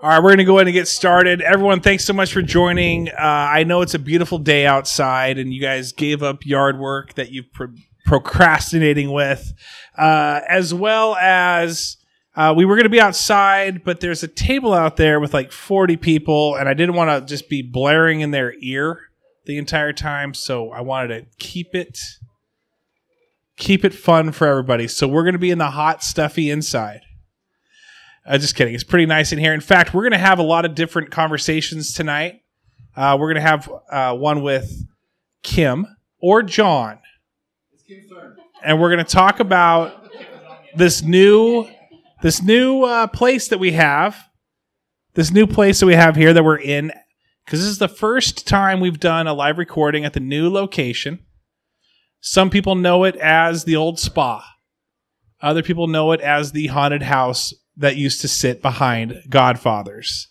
All right, we're going to go ahead and get started. Everyone, thanks so much for joining. I know it's a beautiful day outside, and you guys gave up yard work that you've procrastinating with, as well as we were going to be outside, but there's a table out there with like 40 people, and I didn't want to just be blaring in their ear the entire time, so I wanted to keep it fun for everybody. So we're going to be in the hot, stuffy inside. Just kidding. It's pretty nice in here. In fact, we're going to have a lot of different conversations tonight. We're going to have one with Kim or John. It's Kim's turn. And we're going to talk about this new place that we have. This new place that we have here that we're in. Because this is the first time we've done a live recording at the new location. Some people know it as the old spa. Other people know it as the haunted house that used to sit behind Godfather's.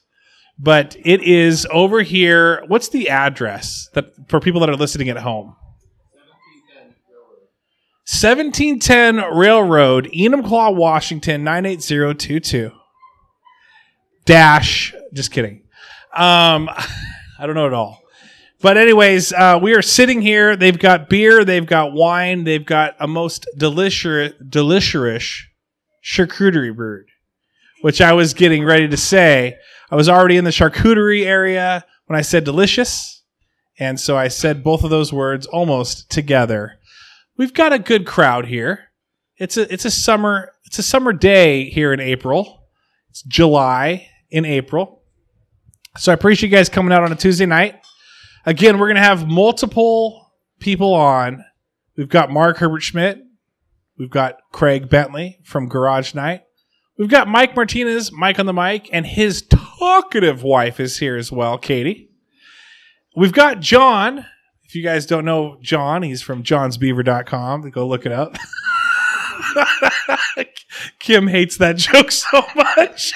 But it is over here. What's the address that for people that are listening at home? 1710 Railroad, Enumclaw, Washington, 98022. Just kidding. I don't know at all. But anyways, we are sitting here. They've got beer. They've got wine. They've got a most delicious charcuterie board, which I was getting ready to say. I was already in the charcuterie area when I said delicious. And so I said both of those words almost together. We've got a good crowd here. It's a summer day here in April. It's July in April. So I appreciate you guys coming out on a Tuesday night. Again, we're going to have multiple people on. We've got Herbert Schmidt. We've got Craig Bentley from Garage Night. We've got Mike Martinez, Mike on the mic, and his talkative wife is here as well, Katie. We've got John. If you guys don't know John, he's from johnsbeaver.com. Go look it up. Kim hates that joke so much.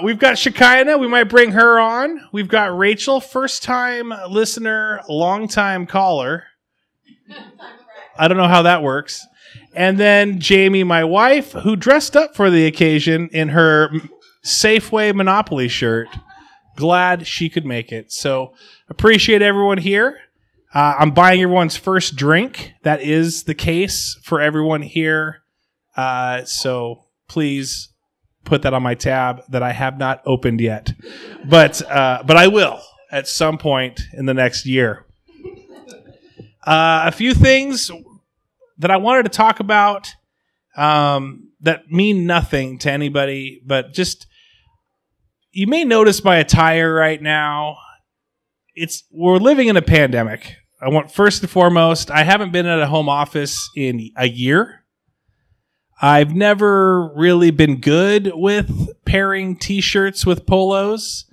We've got Shekinah. We might bring her on. We've got Rachel, first-time listener, long-time caller. I don't know how that works. And then Jamie, my wife, who dressed up for the occasion in her Safeway Monopoly shirt. Glad she could make it. So appreciate everyone here. I'm buying everyone's first drink. That is the case for everyone here. So please put that on my tab that I have not opened yet. But I will at some point in the next year. A few things that I wanted to talk about that mean nothing to anybody, but just you may notice my attire right now. We're living in a pandemic. First and foremost, I haven't been at a home office in a year. I've never really been good with pairing t-shirts with polos,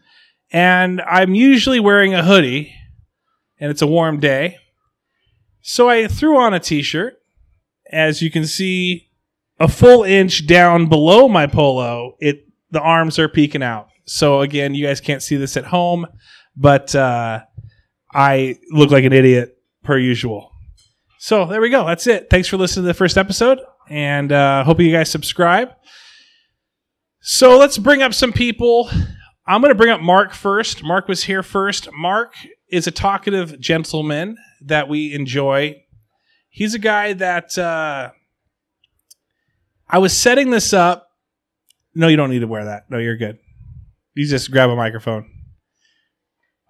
and I'm usually wearing a hoodie, and it's a warm day. So I threw on a t-shirt. As you can see, a full inch down below my polo, the arms are peeking out. So again, you guys can't see this at home, but I look like an idiot per usual. So there we go. That's it. Thanks for listening to the first episode, and hope you guys subscribe. So let's bring up some people. I'm going to bring up Mark first. Mark was here first. Mark is a talkative gentleman that we enjoy. He's a guy that I was setting this up. No, you don't need to wear that. No, you're good. You just grab a microphone.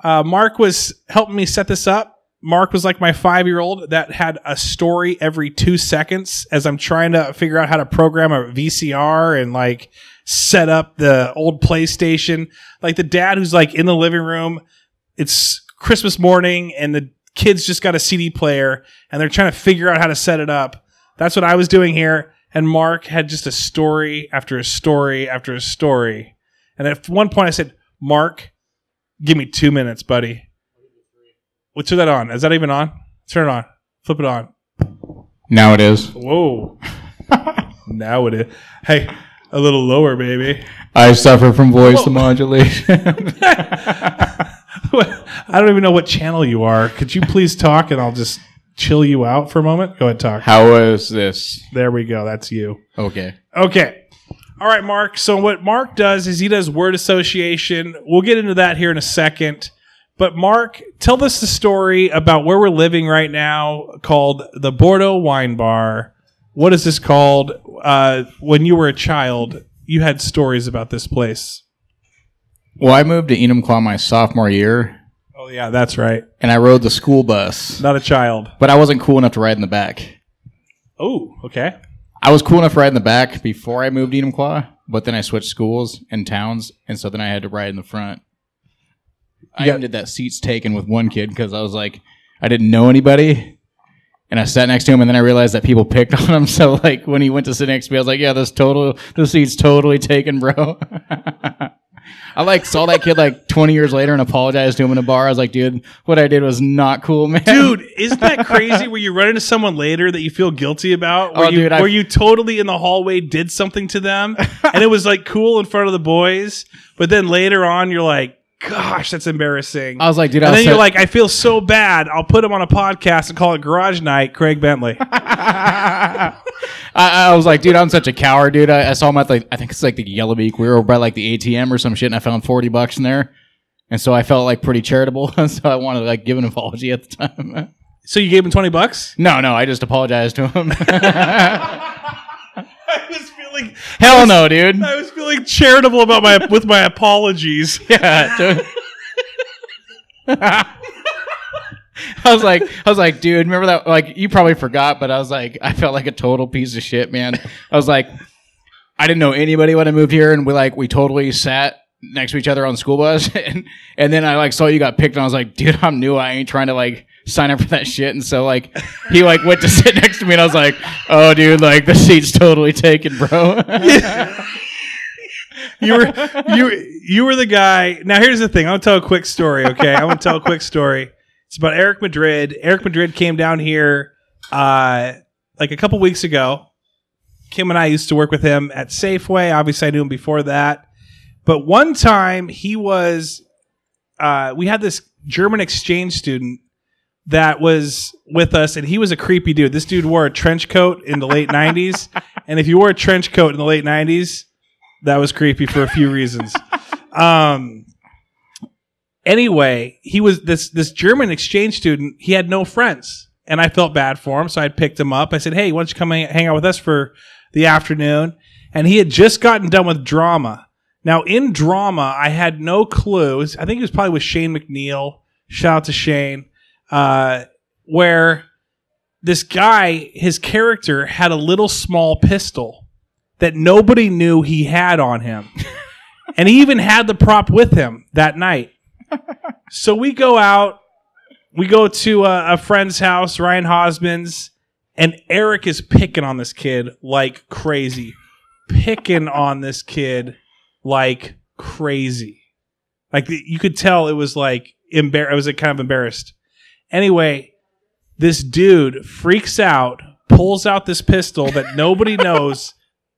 Mark was helping me set this up. Mark was like my 5-year-old that had a story every 2 seconds as I'm trying to figure out how to program a VCR and like set up the old PlayStation. Like the dad who's like in the living room. It's Christmas morning and the kids just got a CD player and they're trying to figure out how to set it up. That's what I was doing here. And Mark had just a story after a story after a story. And at one point I said, Mark, give me 2 minutes, buddy. We'll turn that on. Is that even on? Turn it on. Flip it on. Now it is. Whoa. Now it is. Hey, a little lower, baby. I suffer from voice modulation. I don't even know what channel you are. Could you please talk and I'll just chill you out for a moment? Go ahead, talk. How is this? There we go. That's you. Okay. Okay. All right, Mark. So what Mark does is he does word association. We'll get into that here in a second. But Mark, tell us the story about where we're living right now called the Bourdeaux Wine Bar. What is this called? When you were a child, you had stories about this place. Well, I moved to Enumclaw my sophomore year. Oh, yeah, that's right. And I rode the school bus. Not a child. But I wasn't cool enough to ride in the back. Oh, okay. I was cool enough to ride in the back before I moved to Enumclaw, but then I switched schools and towns, and so then I had to ride in the front. I even did that seats taken with one kid because I was like, I didn't know anybody, and I sat next to him, and then I realized that people picked on him, so like when he went to sit next to me, I was like, yeah, this seat's totally taken, bro. I like saw that kid like 20 years later and apologized to him in a bar. I was like, dude, what I did was not cool, man. Dude, isn't that crazy where you run into someone later that you feel guilty about? Where you totally in the hallway did something to them and it was like cool in front of the boys. But then later on, you're like, gosh, that's embarrassing. I was like, dude, and then you're like, I feel so bad. I'll put him on a podcast and call it Garage Night, Craig Bentley. I was like, dude, I'm such a coward, dude. I saw him at like, I think it's like the Yellow Beak. We were by like the ATM or some shit, and I found $40 in there, and so I felt like pretty charitable, so I wanted to like give an apology at the time. So you gave him $20? No, I just apologized to him. I was feeling hell no, dude. I was feeling charitable about my apologies. Yeah, dude. I was like, dude, remember that? Like, you probably forgot, but I was like, I felt like a total piece of shit, man. I was like, I didn't know anybody when I moved here, and we totally sat next to each other on the school bus, and then I like saw you got picked, and I was like, dude, I'm new, I ain't trying to like sign up for that shit, and so like he like went to sit next to me, and I was like, oh, dude, like the seat's totally taken, bro. You were the guy. Now here's the thing. I'm gonna tell a quick story. Okay, I'm gonna tell a quick story. It's about Eric Madrid. Eric Madrid came down here like a couple weeks ago. Kim and I used to work with him at Safeway. Obviously, I knew him before that. But one time he was, we had this German exchange student that was with us, and he was a creepy dude. This dude wore a trench coat in the late 90s. And if you wore a trench coat in the late 90s, that was creepy for a few reasons. Anyway, he was this German exchange student. He had no friends, and I felt bad for him, so I picked him up. I said, hey, why don't you come hang out with us for the afternoon? And he had just gotten done with drama. Now, in drama, I had no clue. I think he was probably with Shane McNeil. Shout out to Shane. Where this guy, his character, had a little small pistol that nobody knew he had on him. And he even had the prop with him that night. So we go out, we go to a friend's house, Ryan Hosman's, and Eric is picking on this kid like crazy. Picking on this kid like crazy. Like you could tell it was like I was like kind of embarrassed. Anyway, this dude freaks out, pulls out this pistol that nobody knows,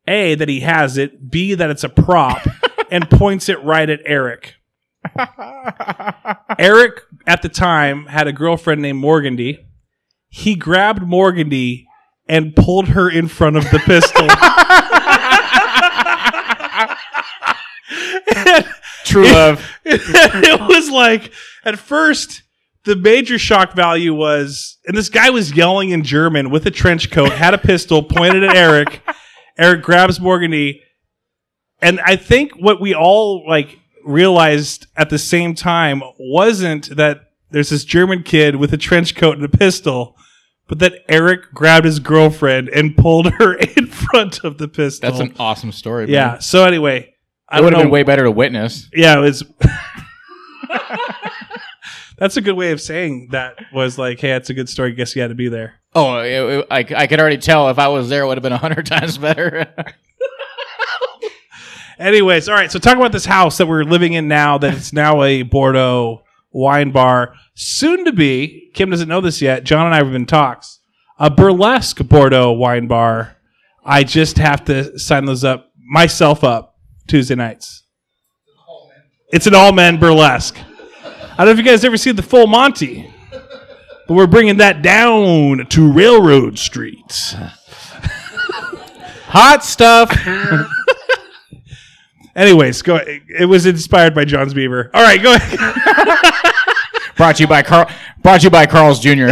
A, that he has it, B, that it's a prop, and points it right at Eric. Eric, at the time, had a girlfriend named Morgandy. He grabbed Morgandy and pulled her in front of the pistol. True love. It was like, at first, the major shock value was, and this guy was yelling in German with a trench coat, had a pistol, pointed at Eric. Eric grabs Morgandy. And I think what we all like realized at the same time wasn't that there's this German kid with a trench coat and a pistol, but that Eric grabbed his girlfriend and pulled her in front of the pistol. That's an awesome story, man. Yeah. So anyway, it would have been way better to witness. Yeah, it was. That's a good way of saying that. Was like, hey, that's a good story. Guess you had to be there. Oh, I could already tell if I was there, it would have been 100 times better. Anyways, all right. So talk about this house that we're living in now. That it's now a Bourdeaux wine bar, soon to be. Kim doesn't know this yet. John and I have been in talks. A burlesque Bourdeaux wine bar. I just have to sign those up myself up Tuesday nights. It's an all-men burlesque. I don't know if you guys ever seen the Full Monty, but we're bringing that down to Railroad Street. Hot stuff. Anyways, go. It was inspired by John's Beaver. All right, go ahead. Brought to you by Carl's Jr.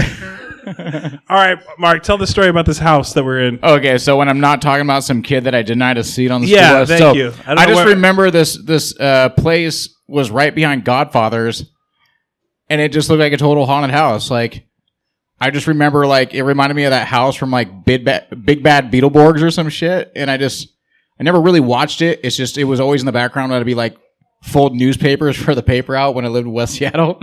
All right, Mark, tell the story about this house that we're in. Okay, so when I'm not talking about some kid that I denied a seat on the school bus. Thank you. I just remember this place was right behind Godfather's, and it just looked like a total haunted house. Like, I just remember, like, it reminded me of that house from, like, Big Bad Beetleborgs or some shit, and I never really watched it. It's just, it was always in the background. I'd be, like, fold newspapers for the paper out when I lived in West Seattle.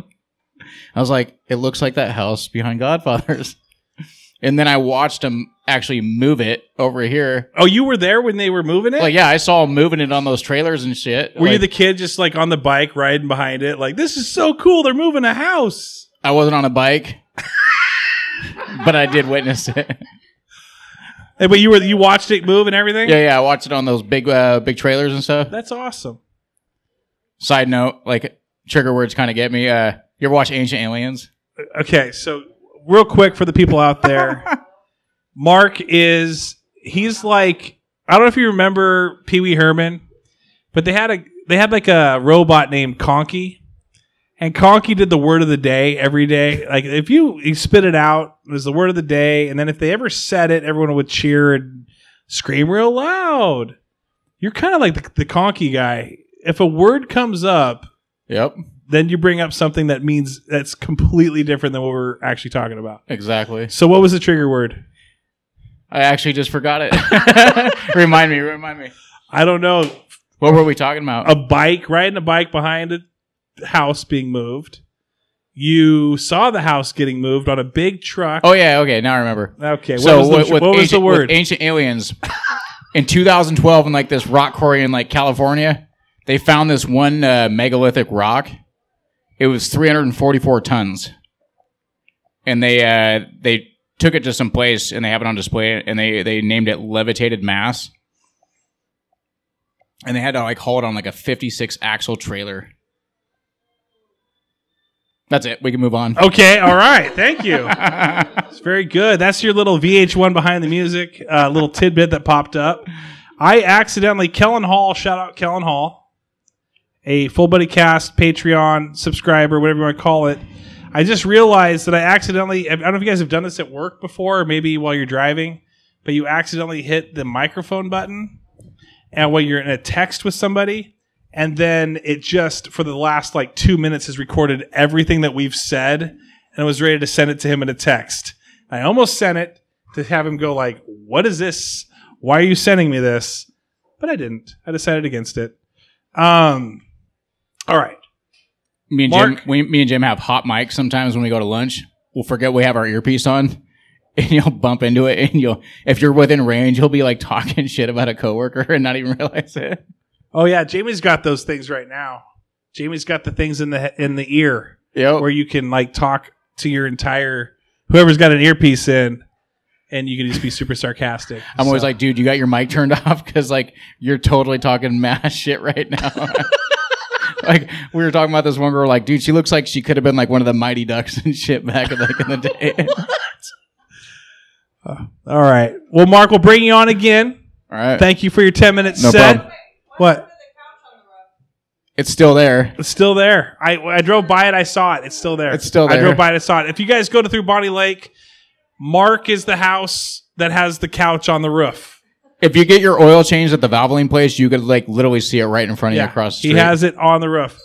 I was like, it looks like that house behind Godfather's. And then I watched them actually move it over here. Oh, you were there when they were moving it? Like, yeah, I saw them moving it on those trailers and shit. Were you the kid just like on the bike riding behind it? Like, this is so cool. They're moving a house. I wasn't on a bike, but I did witness it. Hey, but you watched it move and everything? Yeah, I watched it on those big trailers and stuff. That's awesome. Side note, like, trigger words kind of get me. You ever watch Ancient Aliens? Okay, so real quick for the people out there, Mark he's like, I don't know if you remember Pee Wee Herman, but they had like a robot named Conky, and Conky did the word of the day every day. Like, if you spit it out, it was the word of the day, and then if they ever said it, everyone would cheer and scream real loud. You're kind of like the Conky guy. If a word comes up, yep, then you bring up something that's completely different than what we're actually talking about. Exactly. So what was the trigger word? I actually just forgot it. Remind me. I don't know. What were we talking about? Riding a bike behind a house being moved. You saw the house getting moved on a big truck. Oh, yeah. Okay. Now I remember. Okay. What was the word? With Ancient Aliens, in 2012 in like this rock quarry in like California, they found this one megalithic rock. It was 344 tons, and they took it to some place and they have it on display, and they named it Levitated Mass, and they had to like haul it on like a 56 axle trailer. That's it. We can move on. Okay. All right. Thank you. It's very good. That's your little VH1 behind the music, little tidbit that popped up. I accidentally, Kellen Hall, shout out Kellen Hall, a Full Buddy Cast Patreon subscriber, whatever you want to call it. I just realized that I don't know if you guys have done this at work before, or maybe while you're driving, but you accidentally hit the microphone button and when you're in a text with somebody, and then it just, for the last like 2 minutes, has recorded everything that we've said, and I was ready to send it to him in a text. I almost sent it to have him go like, what is this? Why are you sending me this? But I didn't. I decided against it. All right. Me and Jim have hot mics sometimes when we go to lunch. We'll forget we have our earpiece on, and you'll bump into it, and if you're within range, you'll be like talking shit about a coworker and not even realize it. Oh yeah, Jamie's got those things right now. Jamie's got the things in the ear, where you can like talk to your entire whoever's got an earpiece in, and you can just be super sarcastic. I'm always like, dude, you got your mic turned off because like you're totally talking mass shit right now. Like, we were talking about this one girl, like, dude, she looks like she could have been like one of the Mighty Ducks and shit back in the day. All right. Well, Mark, we'll bring you on again. All right. Thank you for your 10-minute set. Problem. What? It's still there. It's still there. I drove by it. I saw it. It's still there. It's still there. I drove by it. I saw it. If you guys go to through Bonnie Lake, Mark is the house that has the couch on the roof. If you get your oil changed at the Valvoline place, you could like literally see it right in front of you across the street. He has it on the roof.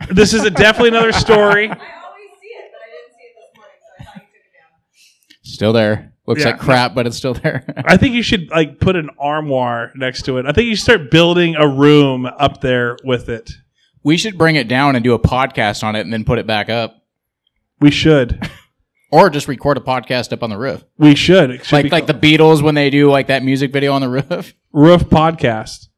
This is definitely another story. I always see it, but I didn't see it this morning, so I thought you took it down. Still there. Looks like crap, but it's still there. I think you should like put an armoire next to it. I think you should start building a room up there with it. We should bring it down and do a podcast on it and then put it back up. We should. Or just record a podcast up on the roof. We should. It should like the Beatles when they do like that music video on the roof. Roof podcast.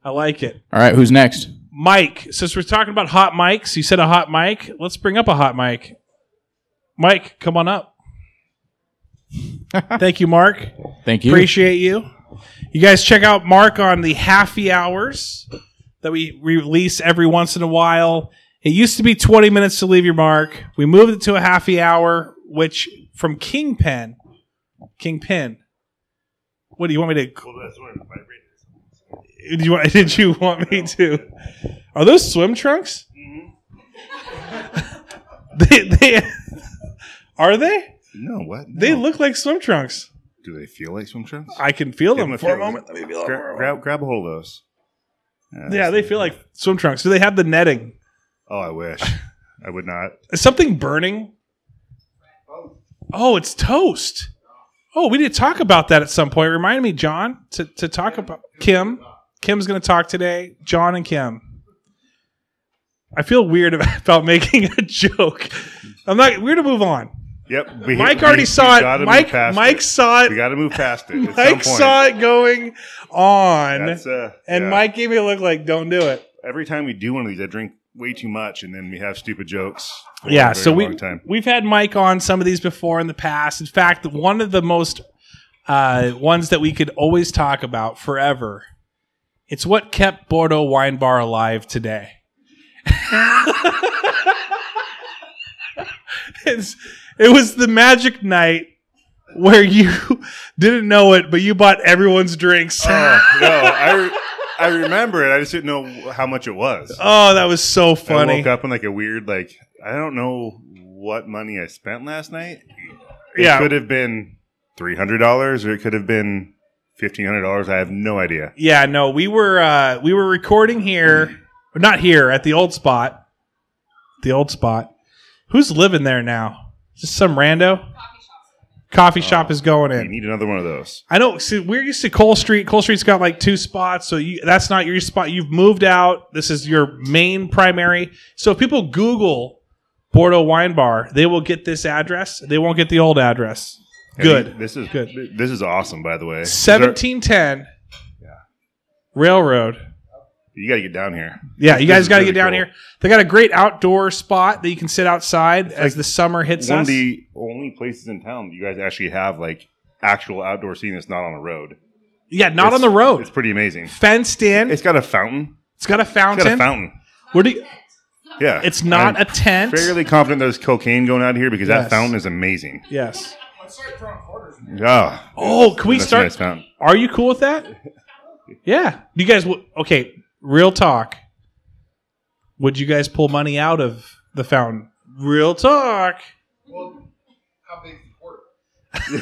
I like it. All right, who's next? Mike. Since we're talking about hot mics, you said a hot mic. Let's bring up a hot mic. Mike, come on up. Thank you, Mark. Thank you. Appreciate you. You guys check out Mark on the happy hours that we release every once in a while. It used to be 20 minutes to leave your mark. We moved it to a happy hour, which from Kingpin. What do you want me to? Did you want me to? Are those swim trunks? they are they? No, what? No. They look like swim trunks. Do they feel like swim trunks? I can feel them for a feel. moment. Let me feel them. Grab a hold of those. Yeah, they feel like swim trunks. Do they have the netting? Oh, I wish. I would not. Is something burning? Oh, it's toast. Oh, we need to talk about that at some point. Remind me, John, to talk about Kim. Kim's going to talk today. John and Kim. I feel weird about making a joke. We're going to move on. Yep. Mike already saw it. Mike saw it. We got to move past it. Mike saw it going on. And Mike gave me a look like, don't do it. Every time we do one of these, I drink way too much, and then we have stupid jokes. Yeah, so we've had Mike on some of these before in the past. In fact, one of the most ones that we could always talk about forever, it's what kept Bourdeaux Wine Bar alive today. It was the magic night where you didn't know it, but you bought everyone's drinks. Oh, no, I remember it. I just didn't know how much it was. Oh, that was so funny. I woke up in like a weird, I don't know what money I spent last night. It could have been $300 or it could have been $1,500. I have no idea. Yeah, no, we were recording here, but not here, at the old spot. The old spot. Who's living there now? Just some rando? Coffee shop is going in. You need another one of those. I know. See, we're used to Cole Street. Cole Street's got like 2 spots, so that's not your spot. You've moved out. This is your main primary. So if people Google Bourdeaux Wine Bar, they will get this address. They won't get the old address. Good. This is good. This is awesome, by the way. 1710 Railroad. You got to get down here. Yeah, you guys got to get down here. They got a great outdoor spot that you can sit outside as the summer hits us. One of the only places in town that you guys actually have actual outdoor seating that's not on the road. Yeah, not on the road. It's pretty amazing. Fenced in. It's got a fountain. It's got a fountain. Where do you? Yeah. It's not a tent. Fairly confident there's cocaine going out here because that fountain is amazing. Yes. Yeah. Oh, can we start? Nice fountain. Are you cool with that? Yeah. You guys? Okay. Real talk. Would you guys pull money out of the fountain? Real talk. Well, how big is the port? It's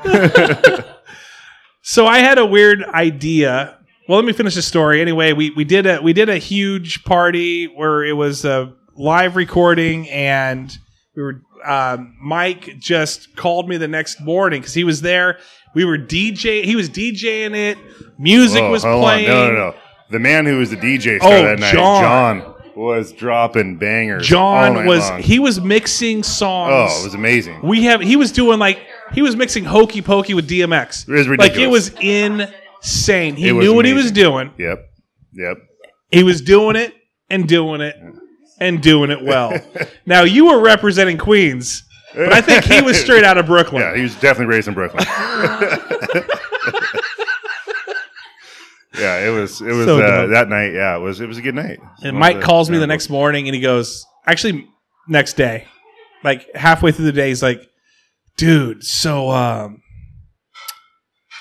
a $50. So I had a weird idea. Well, let me finish the story. Anyway, we did a huge party where it was a live recording, and we were Mike just called me the next morning because he was there. We were DJ. He was DJing it. Music was playing. No. The man who was the DJ that night, John, was dropping bangers. John he was mixing songs. Oh, it was amazing. He was mixing Hokey Pokey with DMX. It was ridiculous. It was insane. He knew what he was doing. Yep. He was doing it and doing it and doing it well. Now you were representing Queens. But I think he was straight out of Brooklyn. Yeah, he was definitely raised in Brooklyn. Yeah, it was so that night. Yeah, it was a good night. And Mike calls me the next morning, and he goes, actually, next day, like halfway through the day, he's like, "Dude, so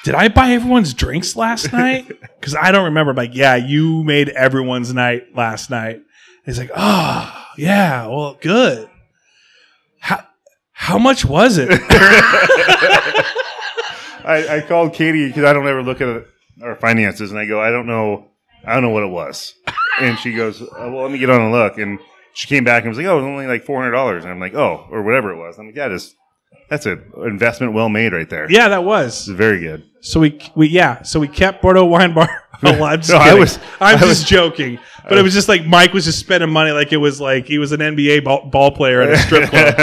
did I buy everyone's drinks last night? Because I don't remember." I'm like, "Yeah, you made everyone's night last night." And he's like, "Oh, yeah, well, good. How much was it?" I called Katie because I don't ever look at our finances, and I go, I don't know what it was. And she goes, well, let me get on and look. And she came back and was like, oh, it was only like $400. And I'm like, oh, or whatever it was. I'm like, yeah, that's an investment well made right there. Yeah, that was. It's very good. So we kept Bourdeaux Wine Bar alive. I'm just joking. But it was just like Mike was just spending money like it was like he was an NBA ball player at a strip club.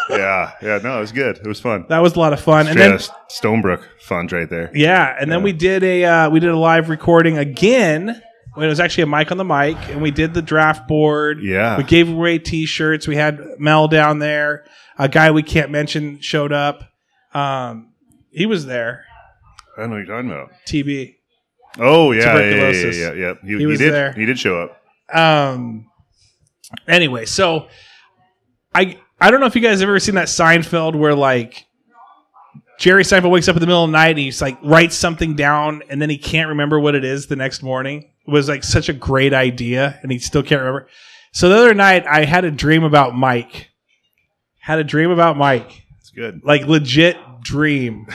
Yeah, no, it was good. It was fun. That was a lot of fun. And then Stonebrook funds right there. Yeah, and then we did a live recording again. When it was actually a mic on the mic, and we did the draft board. Yeah, we gave away T-shirts. We had Mel down there. A guy we can't mention showed up. He was there. I don't know what you're talking about. TB. Oh yeah, tuberculosis. Yeah. He was there. He did show up. Anyway, so I don't know if you guys have ever seen that Seinfeld where like Jerry Seinfeld wakes up in the middle of the night and he's like writes something down and then he can't remember what it is the next morning. It was like such a great idea and he still can't remember. So the other night I had a dream about Mike. It's good. Like legit dream.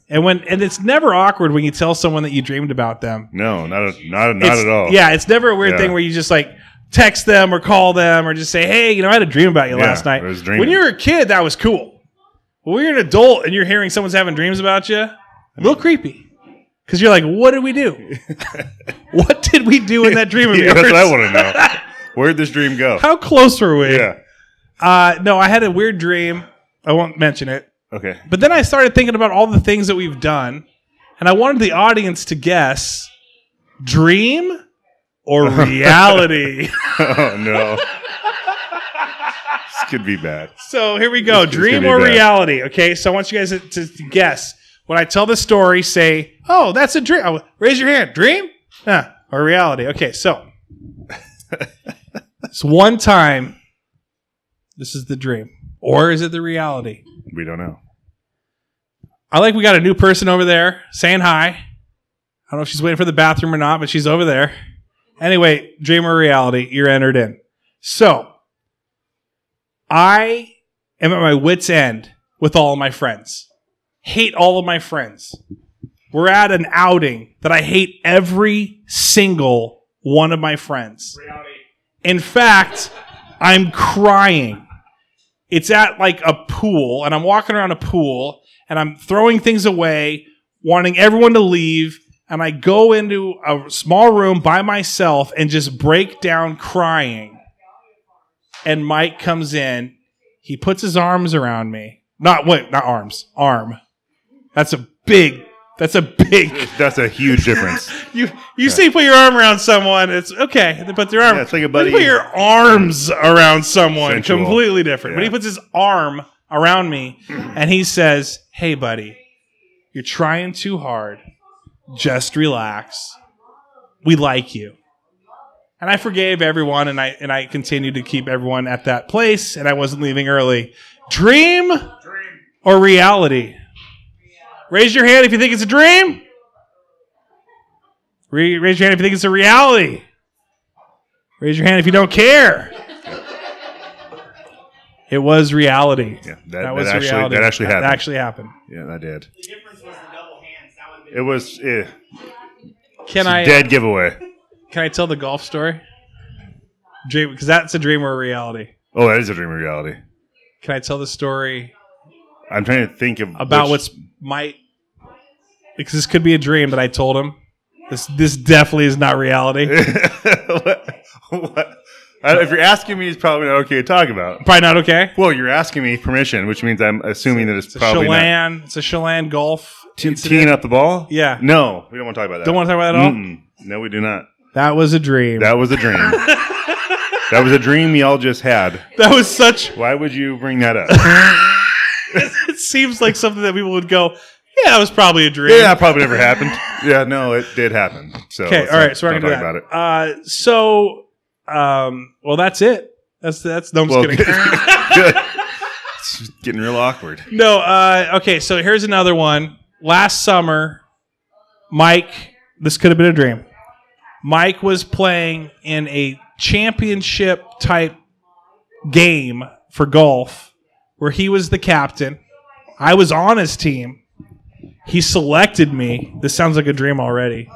and it's never awkward when you tell someone that you dreamed about them. No, not at all. Yeah, it's never a weird thing where you just like text them or call them or just say, hey, I had a dream about you last night. I was dreaming. When you were a kid, that was cool. When you're an adult and you're hearing someone's having dreams about you, a little creepy. Because you're like, what did we do? What did we do in that dream of yours? That's what I want to know. Where'd this dream go? How close were we? Yeah. No, I had a weird dream. I won't mention it. Okay. But then I started thinking about all the things that we've done, and I wanted the audience to guess dream or reality. Oh, no. This could be bad. So here we go. This Dream could be or bad. reality. Okay, so I want you guys to guess. When I tell the story, say, oh, that's a dream. Oh, raise your hand. Dream? Or reality. Okay, so it's one time. This is the dream. Or is it the reality? We don't know. We got a new person over there saying hi. I don't know if she's waiting for the bathroom or not, but she's over there. Anyway, dream or reality, you're entered in. So, I am at my wit's end with all of my friends. Hate all of my friends. We're at an outing that I hate every single one of my friends. Reality. In fact, I'm crying. It's at like a pool, and I'm walking around a pool, and I'm throwing things away, wanting everyone to leave, and I go into a small room by myself and just break down crying. And Mike comes in. He puts his arms around me. Not arms. Arm. That's a That's a huge difference. You say put your arm around someone, it's okay. They put their arm. Yeah, it's like a buddy. Put your arms around someone, Sensual. completely different. Yeah. But he puts his arm around me and he says, "Hey, buddy, you're trying too hard. Just relax. We like you." And I forgave everyone, and I continued to keep everyone at that place, and I wasn't leaving early. Dream or reality? Raise your hand if you think it's a dream. Raise your hand if you think it's a reality. Raise your hand if you don't care. It was reality. Yeah, that was reality. That actually happened. That actually happened. Yeah, that did. The difference was the double hands. That would have been It was Can it's a I dead giveaway. Can I tell the golf story? Dream, because that's a dream or a reality. Oh, that is a dream of reality. Can I tell the story I'm trying to think of about because this could be a dream that I told him. This definitely is not reality. what? If you're asking me, it's probably not okay to talk about. Probably not okay. Well, you're asking me permission, which means I'm assuming that it's probably not. It's a Chelan golf incident. Teeing up the ball? Yeah. No, we don't want to talk about that. Don't want to talk about that at all? Mm-mm. No, we do not. That was a dream. That was a dream. That was a dream y'all just had. That was such... Why would you bring that up? It seems like something that people would go, yeah, that was probably a dream. Yeah, that probably never happened. Yeah, no, it did happen. So Okay, let's all right, not- so we're not going to talk do about that. Well, that's it. That's no, I'm just Well, kidding. Good. It's getting real awkward. No, okay, so here's another one. Last summer, Mike, this could have been a dream. Mike was playing in a championship type game for golf where he was the captain. I was on his team. He selected me. This sounds like a dream already.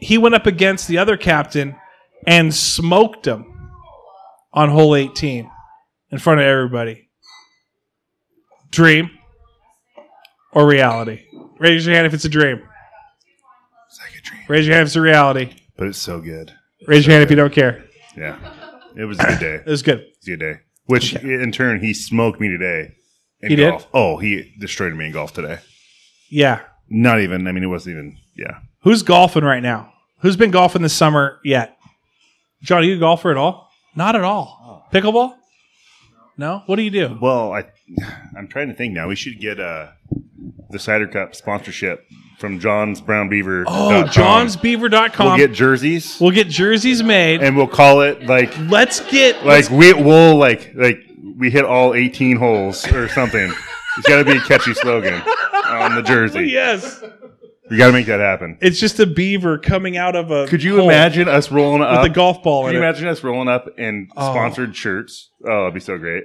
He went up against the other captain and smoked him on hole 18 in front of everybody. Dream or reality? Raise your hand if it's a dream. It's like a dream. Raise your hand if it's a reality. But it's so good. Raise your hand if you don't care. Yeah. It was a good day. It was good. It's a good day. Which, in turn, he smoked me today in He did? golf. Oh, he destroyed me in golf today. Yeah. Not even, I mean, it wasn't even, yeah. Who's golfing right now? Who's been golfing this summer yet? John, are you a golfer at all? Not at all. Pickleball? No? What do you do? Well, I'm trying to think now. We should get the Cider Cup sponsorship from John's Brown Beaver. Oh, johnsbeaver.com. We'll get jerseys. We'll get jerseys made. And we'll call it like Let's get... we hit all 18 holes or something. It's got to be a catchy slogan on the jersey. Yes. We got to make that happen. It's just a beaver coming out of a Could you hole imagine us rolling up with a golf ball Could in you it. imagine us rolling up in sponsored shirts? Oh, it'd be so great.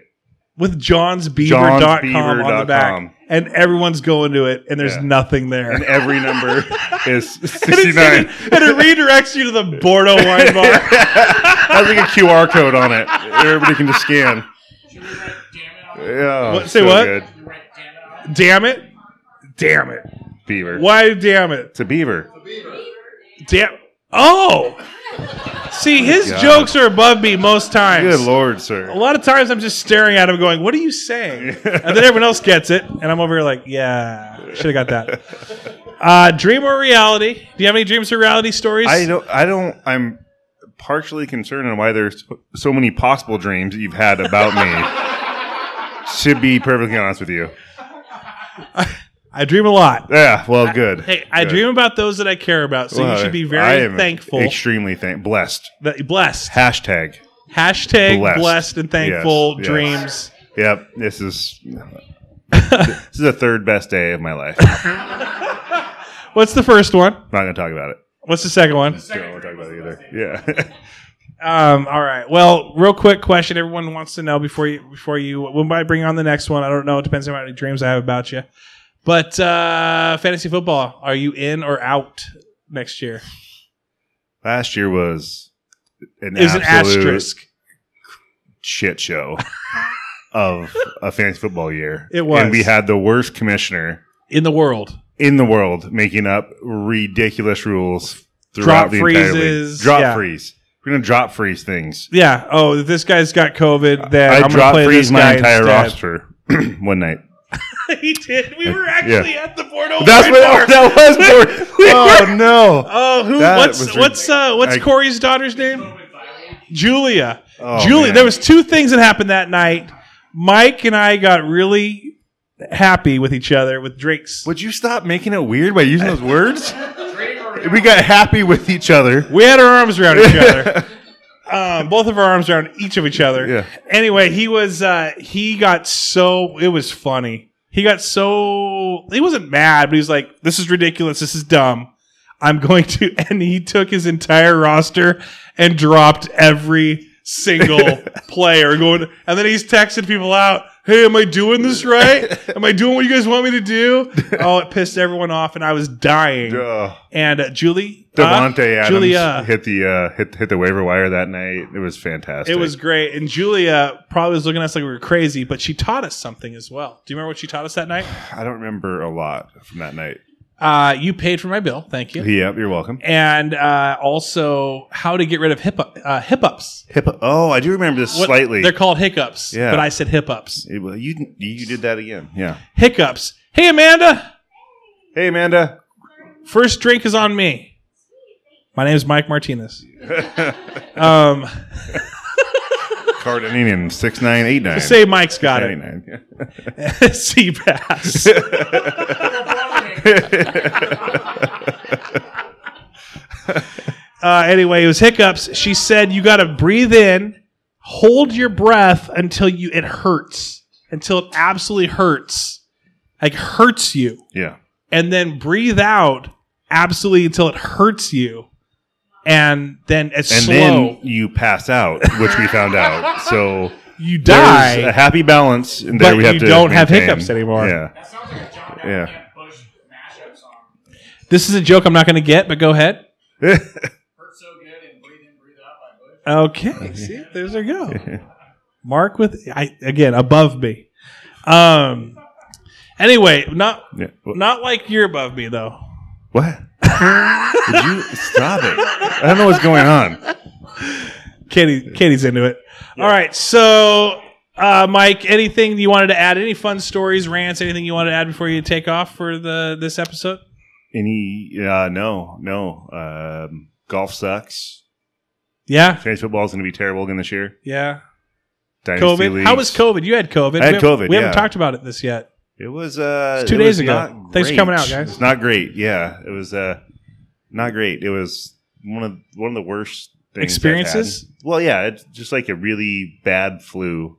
With johnsbeaver.com on the johnsbeaver.com. back. And everyone's going to it, and there's nothing there. And every number is And 69. and it redirects you to the Bourdeaux wine bar. Has like a QR code on it. Everybody can just scan. Should we write damn it on it? Yeah, What- say so what? Good. Should we write damn it on it? Damn it. Damn it. Beaver. Why damn it? It's a beaver. Damn. Oh. See, his God. jokes are above me most times. Good Lord, A sir. lot of times I'm just staring at him going, what are you saying? And then everyone else gets it. And I'm over here like, yeah, should have got that. Dream or reality? Do you have any dreams or reality stories? I'm partially concerned on why there's so many possible dreams that you've had about me. To be perfectly honest with you. I dream a lot. Yeah, well, good. Hey, I Good. dream about those that I care about. So Well, you should be I very am thankful. Extremely blessed. That blessed. Hashtag. Hashtag Blessed. blessed and thankful Yes, yes. dreams. Yep, this is the third best day of my life. What's the first one? Not going to talk about it. What's the second one? Don't want to talk about it either. Yeah. All right. Well, real quick question. Everyone wants to know before you we might bring on the next one. I don't know. It depends on how many dreams I have about you. But fantasy football, are you in or out next year? Last year was an It was an absolute asterisk. shit show of a fantasy football year. It was. And we had the worst commissioner In the world. in the world making up ridiculous rules Drop throughout the entire freezes, league. Drop yeah. freeze. We're going to drop freeze things. Yeah. Oh, if this guy's got COVID, then I I'm going to drop play freeze this guy my entire instead. roster one night. He did. We were actually at the Bourdeaux That's wine what bar. that was for. Oh, no. Oh, who? That What's was Corey's daughter's name? Julia. Oh, Julia. man. There was two things that happened that night. Mike and I got really happy with each other with drinks. Would you stop making it weird by using those words? We got happy with each other. We had our arms around each other. Both of our arms around each of each other. Yeah. Anyway, he got so, it was funny. He wasn't mad, but he was like, this is ridiculous. This is dumb. I'm going to, and he took his entire roster and dropped every single player and then he's texting people out. Hey, am I doing this right? Am I doing what you guys want me to do? Oh, it pissed everyone off and I was dying. And Julie, Devontae Adams Julia hit the waiver wire that night. It was fantastic. It was great. And Julia probably was looking at us like we were crazy, but she taught us something as well. Do you remember what she taught us that night? I don't remember a lot from that night. You paid for my bill. Thank you. Yeah, you're welcome. And also how to get rid of hiccups. Oh, I do remember this slightly. They're called hiccups, Yeah. but I said hiccups. Well, you did that again. Yeah. Hiccups. Hey, Amanda. Hey, Amanda. First drink is on me. My name is Mike Martinez. Cardinian 6989. Say Mike's got it. 89. Seabass. Anyway, it was hiccups. She said you got to breathe in, hold your breath until it hurts, until it absolutely hurts, like hurts you, Yeah. and then breathe out absolutely until it hurts you, and then it's And slow. then you pass out, which we found out. So You die, there's a happy balance, and but there we have you to don't have maintain. hiccups anymore. Yeah. That sounds like a John Yeah. Camp Bush mashup song. This is a joke I'm not going to get, but go ahead. Hurt so good and breathe in, breathe out by Bush. Okay, see, there's a go. Mark with again above me. Anyway, not Yeah. not like you're above me though. What? Would you stop it? I don't know what's going on. Katie's into it. All right, so Mike, anything you wanted to add? Any fun stories, rants, anything you wanted to add before you take off for this episode? No. Golf sucks. Yeah, Fantasy football is going to be terrible again this year. yeah. Dynasty COVID. leagues. How was COVID? You had COVID. I had COVID, We haven't yeah. talked about it this yet. It was 2 days ago. not Thanks for great. coming out, guys. It's not great. Yeah, it was not great. It was one of the worst things Experiences? I've had. Well, yeah, it's just like a really bad flu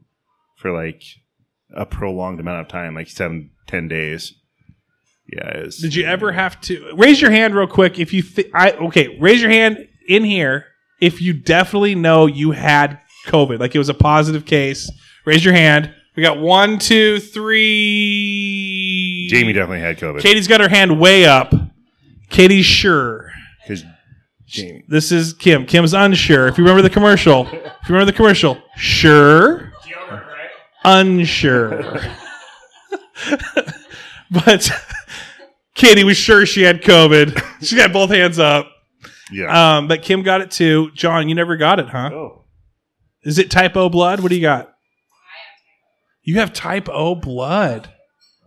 for like a prolonged amount of time, like 7-10 days. Yeah. It was, Did you ever have to raise your hand real quick if you raise your hand in here if you definitely know you had COVID, like it was a positive case. Raise your hand. We got 1, 2, 3. Jamie definitely had COVID. Katie's got her hand way up. Katie's sure. Because Jamie. This is Kim. Kim's unsure. If you remember the commercial. Sure. Deodorant, right? Unsure. But Katie was sure she had COVID. She got both hands up. Yeah. But Kim got it too. John, you never got it, huh? Oh. Is it type O blood? What do you got? You have type O blood.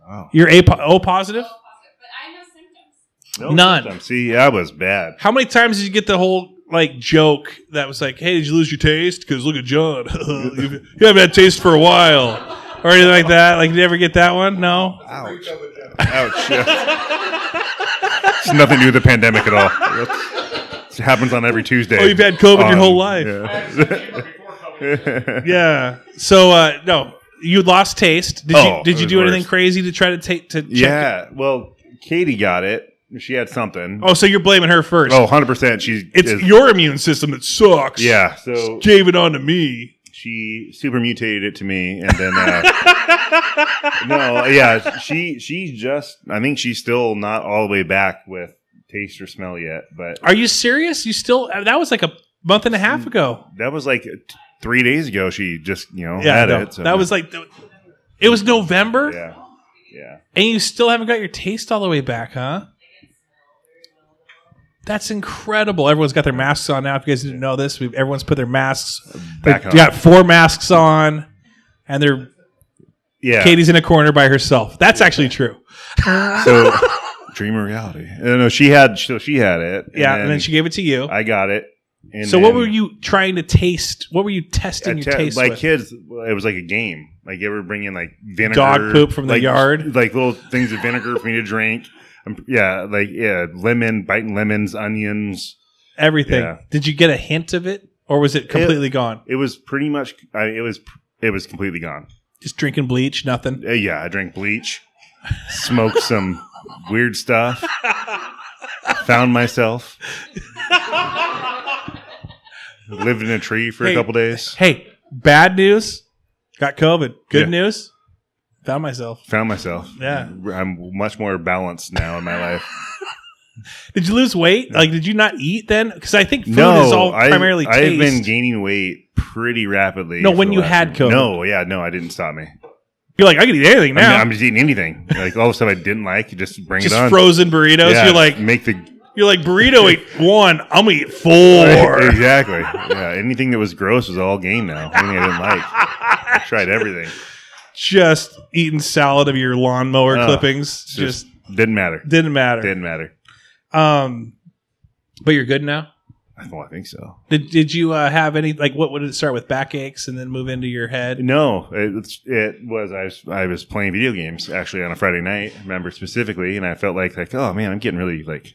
Wow. You're O positive? But I have no symptoms. No None. symptoms. See, that was bad. How many times did you get the whole like joke that was like, "Hey, did you lose your taste? Because look at John, you haven't had taste for a while," or anything like that? Like, did you ever get that one? No. Ouch. Ouch. Yeah. It's nothing to do with the pandemic at all. It happens on every Tuesday. Oh, you've had COVID your whole life. Yeah. Yeah. So no, you lost taste. Did you do anything crazy to try to take to check? Yeah. Well, Katie got it. She had something. Oh, so you're blaming her first? Oh, 100%. It's your immune system that sucks. Yeah. So Gave it on to me. she super mutated it to me, and then no, yeah, she just. I think she's still not all the way back with taste or smell yet. But Are you serious? You still? That was like a month and a half ago. that was like 3 days ago. She just had no, it. So that was like it was November, yeah, yeah. and you still haven't got your taste all the way back, huh? That's incredible. Everyone's got their masks on now. If you guys didn't know this, everyone's put their masks Back They on. got 4 masks on, and they're Yeah. Katie's in a corner by herself. That's actually true. So dream or reality? No, she had it. Yeah, and then she gave it to you. I got it. And So what then were you trying to taste? What were you testing your taste like with? kids? It was like a game. Like they were bringing like vinegar, Dog poop from the like, yard? like little things of vinegar for me to drink. Lemon, biting lemons, onions. Everything. Yeah. Did you get a hint of it, or was it completely gone? It was pretty much. It was completely gone. Just drinking bleach, nothing. Yeah, I drank bleach, smoked some weird stuff, found myself, lived in a tree for a couple days. Hey, bad news. Got COVID. Good Yeah. news. Found myself. Found myself. Yeah. I'm much more balanced now in my life. Did you lose weight? Like, did you not eat then? Because I think food No, is all primarily taste. I've been gaining weight pretty rapidly. No, for when the you last had year. COVID. No, I didn't stop me. You're like, I can eat anything now. I'm just eating anything. Like all the stuff I didn't like, you just bring just it on. frozen burritos. Yeah, You're like, burrito ate 1. I'm gonna eat 4. Exactly. Yeah, anything that was gross was all game now. Anything I didn't like. I tried everything. Just eating salad of your lawnmower clippings. Just didn't matter. didn't matter. Didn't matter. But you're good now. Well, I think so. Did you have any like what did it start with backaches and then move into your head? No, it was I was playing video games actually on a Friday night. I remember specifically, and I felt like oh man, I'm getting really like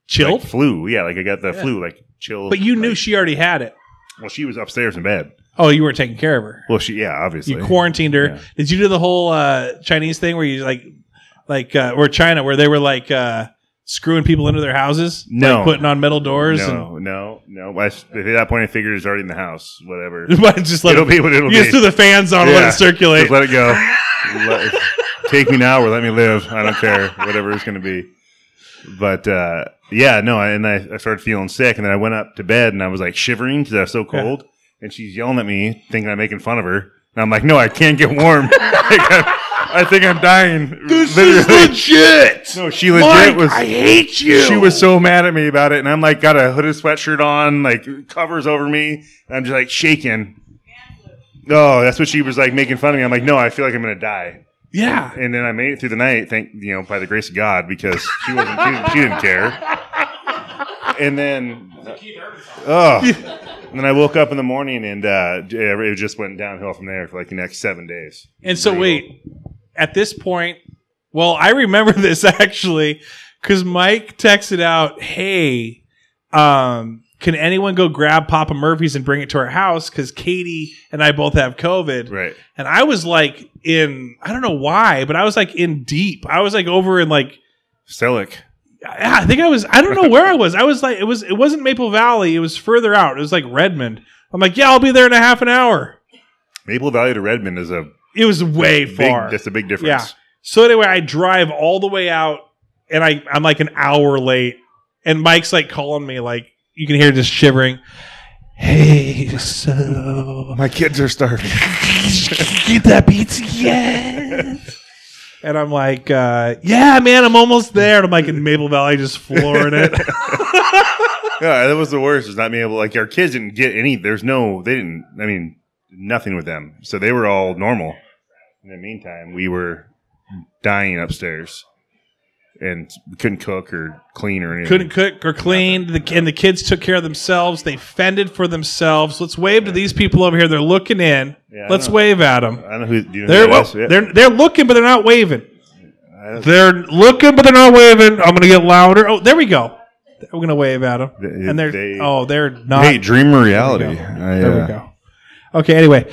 Chilled? like flu. Yeah, like I got the flu, like chill. But you knew like, she already had it. Well, she was upstairs in bed. Oh, you weren't taking care of her. Well, obviously You quarantined her. Yeah. Did you do the whole Chinese thing where you or China where they were like screwing people into their houses? No. Like putting on metal doors? No. At that point, I figured it's already in the house. Whatever. And just let It'll be what it'll you be. just threw the fans on and let it circulate. Just let it go. Take me now or let me live. I don't care. Whatever it's going to be. But I started feeling sick, and then I went up to bed, and I was like shivering because I was so cold. And she's yelling at me, thinking I'm making fun of her. And I'm like, no, I can't get warm. I think I'm dying. This is legit. No, she legit Mike, was. I hate you. She was so mad at me about it, and I'm like, got a hooded sweatshirt on, like covers over me. And I'm just like shaking. Oh, that's what she was like making fun of me. I'm like, no, I feel like I'm gonna die. Yeah. And then I made it through the night, by the grace of God, because she wasn't. She didn't care. And then, and then I woke up in the morning, and it just went downhill from there for like the next 7 days. And so wait, at this point, well, I remember this actually because Mike texted out, "Hey, can anyone go grab Papa Murphy's and bring it to our house? Because Katie and I both have COVID. Right. And I was like I don't know why, but I was like in deep. I was like over in like Selleck. I think I don't know where I was. I was like, it wasn't Maple Valley. It was further out. It was like Redmond. I'm like, yeah, I'll be there in a half an hour. Maple Valley to Redmond It was way far. That's a big difference. Yeah. So anyway, I drive all the way out and I'm like an hour late. And Mike's like calling me, like, you can hear just shivering. Hey, so My kids are starving. get that pizza yet? And I'm like, yeah, man, I'm almost there. And I'm like in Maple Valley just flooring it. Yeah, that was the worst. Is not being able, like, our kids didn't get any. Nothing with them. So they were all normal. In the meantime, we were dying upstairs. And we couldn't cook or clean or anything. Couldn't cook or clean. And the kids took care of themselves. They fended for themselves. Let's wave to these people over here. They're looking in. Yeah, Let's wave at them. I don't know who. Do you know who that is? Yeah. They're looking, but they're not waving. They're looking, but they're not waving. I'm going to get louder. Oh, there we go. We're going to wave at them. And they're not. Hey, dream or reality? There we go. Okay, anyway.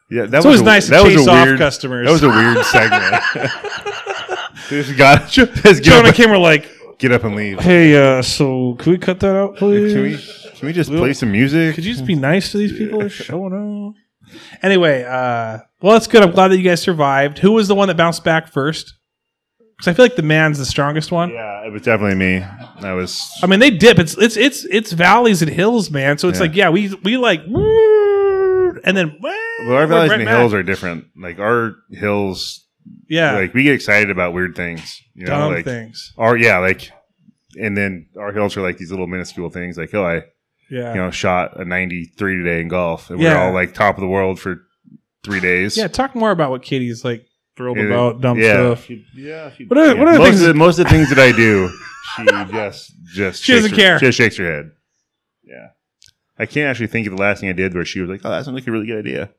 Yeah, that so was it was nice to chase off customers. That was a weird segment. Jonah and Kim were like, get up and leave. Hey, so can we cut that out, please? Can we just play some music? Could you just be nice to these people who are showing up? Anyway, well, that's good. I'm glad that you guys survived. Who was the one that bounced back first? Because I feel like the man's the strongest one. Yeah, it was definitely me. I mean, they dip. It's valleys and hills, man. So it's like, yeah, we like, and then. Well, our valleys and hills are different. Like our hills, like we get excited about weird things, you know, dumb like things. And then our hills are like these little minuscule things. Like, I shot a 93 today in golf, and we're all like top of the world for 3 days. Yeah, talk more about what Katie's like thrilled about, dumb stuff. What are most of the things that I do, she doesn't care. She just shakes her head. Yeah. I can't actually think of the last thing I did where she was like, "Oh, that sounds like a really good idea."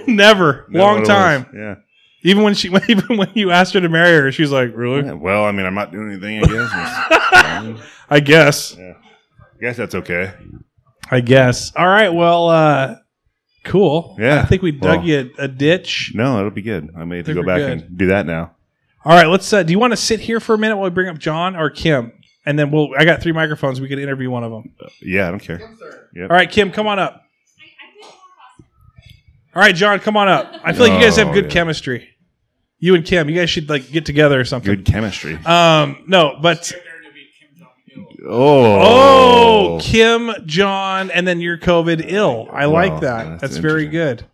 Never. Long time. Yeah. Even when you asked her to marry her, she was like, "Really?" Yeah, well, I mean, I'm not doing anything, I guess. I guess. Yeah. I guess that's okay. I guess. All right. Well, cool. Yeah. I think we dug you a ditch. No, it'll be good. I may have to go back and do that now. All right. Let's. Do you want to sit here for a minute while we bring up John or Kim? And then I got 3 microphones. We could interview one of them. Yeah, I don't care. Yep. All right, Kim, come on up. All right, John, come on up. I feel like you guys have good chemistry. You and Kim, you guys should like get together or something. Good chemistry. No, but Kim, John, and then you're COVID ill. I like that. That's very good.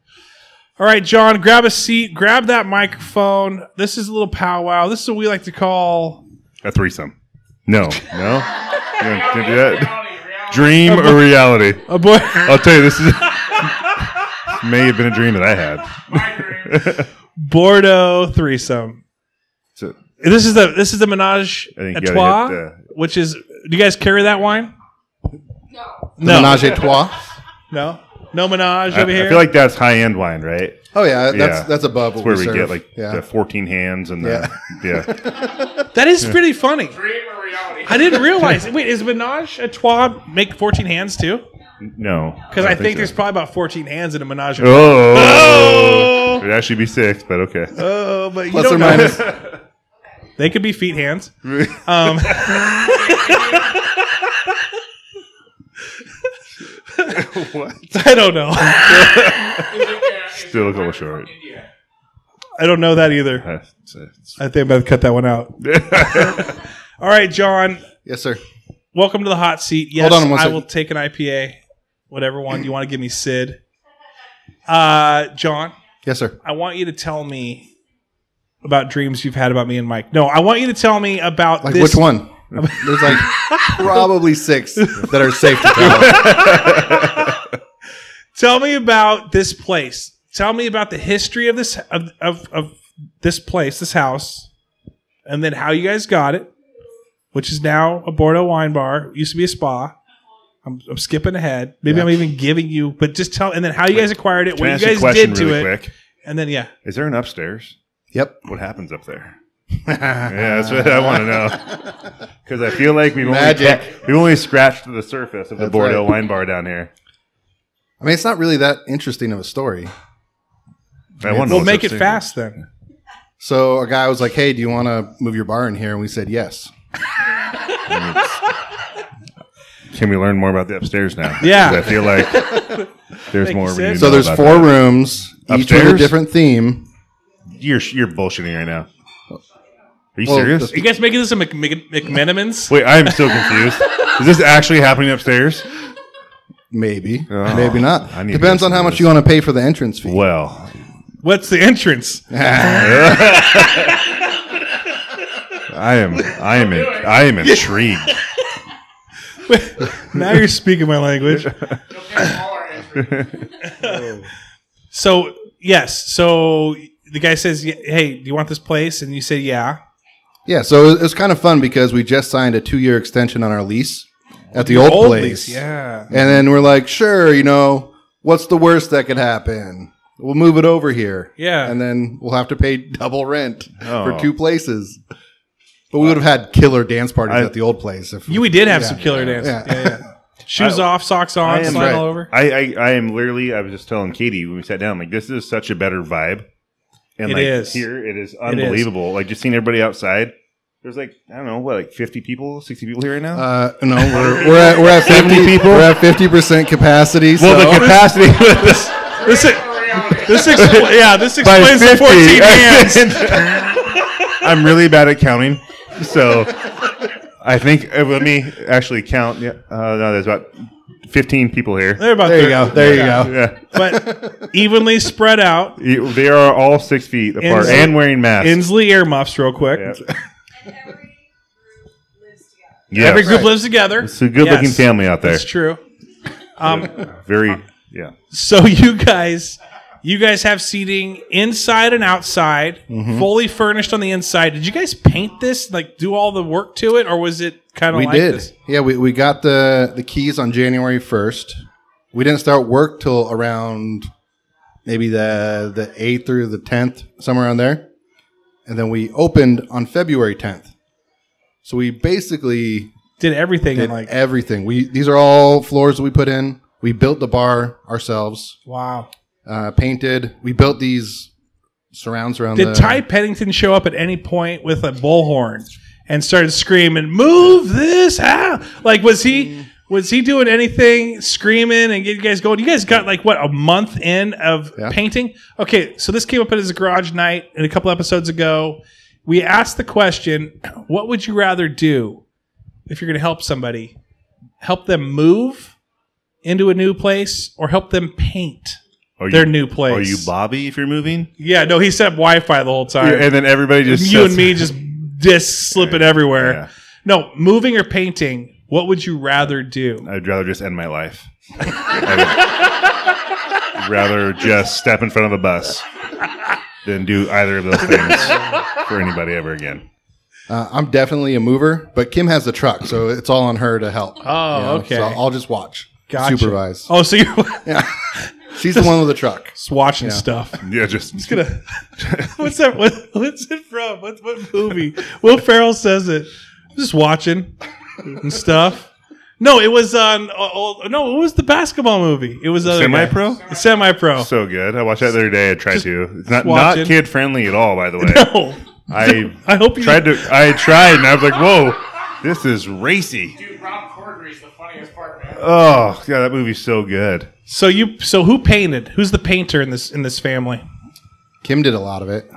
All right, John, grab a seat. Grab that microphone. This is a little powwow. This is what we like to call a threesome. No. You don't do that. Dream or reality? Boy. I'll tell you, this may have been a dream that I had. Bordeaux threesome. So, this is the Menage a Trois, which is. Do you guys carry that wine? No. Menage a Trois. No Menage over here. I feel like that's high end wine, right? Oh yeah, that's above that's what where we serve. get like the 14 hands and That is pretty funny. Dream or reality? I didn't realize. Wait, is Menage a Trois make 14 hands too? No, because I think there's probably about 14 hands in a Menage a Trois. Oh, it'd actually be 6, but okay. Oh, but you Plus don't or know. minus. They could be feet hands. What? I don't know. Still a little short. I don't know that either. I think I'm about to cut that one out. All right, John. Yes, sir. Welcome to the hot seat. Yes, Hold on one I second. will take an IPA. Whatever one. You want to give me Sid? John. Yes, sir. I want you to tell me about dreams you've had about me and Mike. No, I want you to tell me about like this. which one? There's like probably 6 that are safe to tell. Tell me about this place. Tell me about the history of this of this place, this house, and then how you guys got it, which is now a Bourdeaux wine bar. It used to be a spa. I'm skipping ahead. Maybe I'm even giving you, but just tell, and then how you guys acquired it, what you guys did to it, quick? and then Is there an upstairs? Yep. What happens up there? Yeah, that's what I want to know. Because I feel like we've only scratched the surface of the Bourdeaux wine bar down here. I mean, it's not really that interesting of a story. We'll make it fast then. So a guy was like, "Hey, do you want to move your bar in here?" And we said yes. Can we learn more about the upstairs now? Yeah. 'Cause I feel like there's more. We need to So know there's about 4 that. rooms, each with a Upstairs? different theme. You're bullshitting right now. Are you Well, serious? Are you guys making this a McMenamins? Wait, I'm still confused. Is this actually happening upstairs? Maybe, Oh, maybe not. I need to Depends go on how see much this. you want to pay for the entrance fee. Well, What's the entrance? I am intrigued. Now you're speaking my language. So, yes. So the guy says, "Hey, do you want this place?" And you say, "Yeah." Yeah, so it was kind of fun because we just signed a 2-year extension on our lease at the old place. lease, yeah. And then we're like, sure, what's the worst that could happen? We'll move it over here. Yeah. And then we'll have to pay double rent Oh. for 2 places. But we would have had killer dance parties at the old place. If We did have some killer dance. Yeah. Yeah. Shoes off, socks on, slide all over. I am literally. I was just telling Katie when we sat down, like, this is such a better vibe. And It like is. here, it is unbelievable. Like, just seeing everybody outside. There's like, I don't know, what, like 50 people, 60 people here right now. No, we're at 50 people? We're at 50% capacity. Well, so the capacity. This explains the 14 hands. I'm really bad at counting, so I think let me actually count. Yeah, no, there's about 15 people here. They're about there you go. There you go. Yeah, But evenly spread out. they are all 6 feet apart and wearing masks. Inslee earmuffs, real quick. Yeah. And every group lives together. Yes. Every group lives together. It's a good-looking family out there. That's true. Very, yeah. So you guys have seating inside and outside, fully furnished on the inside. Did you guys paint this, like do all the work to it, or was it kind of We like did. this? Yeah, we got the keys on January 1st. We didn't start work till around maybe the 8th or the 10th, somewhere around there. And then we opened on February 10th. So we basically Did everything did in like everything. These are all floors that we put in. We built the bar ourselves, wow. painted. We built these surrounds around Did Ty Pennington show up at any point with a bullhorn and started screaming, "Move this out"? Like was he doing anything, screaming and get you guys going? You guys got like what, a month in of painting? Okay, so this came up at his garage night and a couple episodes ago. We asked the question, what would you rather do if you're going to help somebody? Help them move into a new place or help them paint their new place? Are you Bobby if you're moving? Yeah, no, he set up Wi-Fi the whole time. Yeah, and then everybody just you and me just disc slipping everywhere. Yeah. No, moving or painting, what would you rather do? I'd rather just end my life. I would rather just step in front of a bus than do either of those things for anybody ever again. I'm definitely a mover, but Kim has the truck, so it's all on her to help. Oh, okay. So I'll just watch, Gotcha. supervise. Oh, so you're She's the one with the truck. just watching stuff. Yeah, just Gonna, what's that? What's it from? What movie? Will Ferrell says it. Just watching and stuff. No, it was on. No, it was the basketball movie. It was Semi-Pro? Semi-Pro. so good. I watched that the other day. I tried to. It's not watching. kid friendly at all, by the way. No, I hope you tried to. I tried, and I was like, "Whoa, this is racy." Dude, Rob Corddry's the funniest part, man. Oh, yeah, that movie's so good. So who painted? Who's the painter in this family? Kim did a lot of it,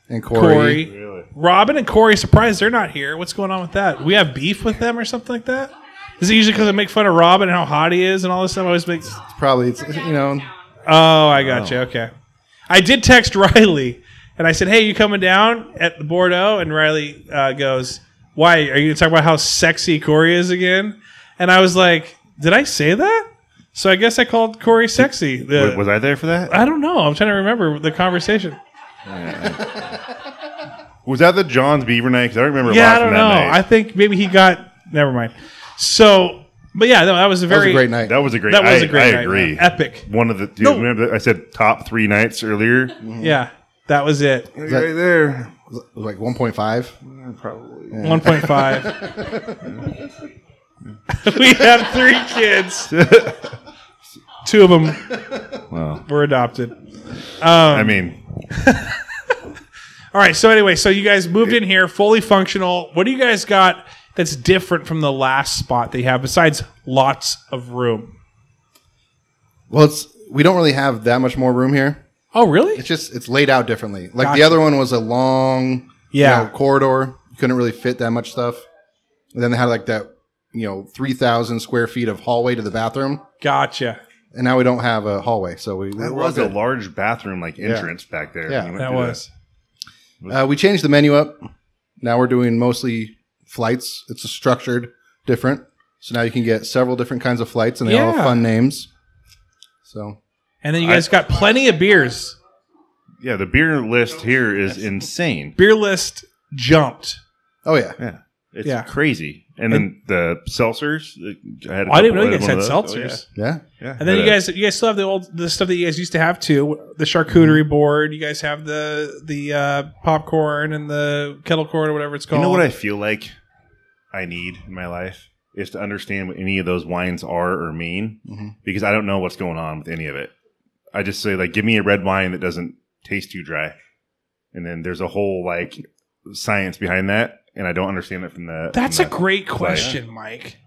and Corey. Really? Robin and Corey, surprised they're not here. What's going on with that? We have beef with them or something like that? Is it usually because I make fun of Robin and how hot he is and all this stuff? I always make. Probably, Oh, I got you. Okay. I did text Riley and I said, "Hey, you coming down at the Bourdeaux?" And Riley goes, "Why? Are you going to talk about how sexy Corey is again?" And I was like, "Did I say that?" So I guess I called Corey sexy. Was I there for that? I don't know. I'm trying to remember the conversation. Was that the John's Beaver night? Because I don't remember. Yeah, a lot I don't from know. that night. I think maybe he got. Never mind. So, but yeah, no, that was a that was very a great night. That was a great. That was a great I night. agree. Epic. One of the. No. Remember that I said top 3 nights earlier. Yeah, that was it. Right there. Was it like 1.5? Probably. 1.5. We have 3 kids. 2 of them were adopted. I mean, all right. So anyway, so you guys moved in here, fully functional. What do you guys got that's different from the last spot that you have besides lots of room? Well, we don't really have that much more room here. Oh, really? It's laid out differently. Like Gotcha. the other one was a long corridor. You couldn't really fit that much stuff. And then they had like that, 3,000 square feet of hallway to the bathroom. Gotcha. And now we don't have a hallway. So that was a large bathroom entrance back there. Yeah, that was. We changed the menu up. Now we're doing mostly flights. It's a structured different. So now you can get several different kinds of flights, and they all have fun names. So, and then you guys got plenty of beers. Yeah, the beer list here is insane. Beer list jumped. Oh yeah, yeah, it's crazy. And then the seltzers. I didn't know you guys had seltzers. Oh, yeah. And then you guys still have the stuff that you guys used to have too. The charcuterie board. You guys have the popcorn and the kettle corn or whatever it's called. You know what I feel like I need in my life is to understand what any of those wines are or mean, because I don't know what's going on with any of it. I just say give me a red wine that doesn't taste too dry, and then there's a whole science behind that. And I don't understand it from the. That's a great question, Mike.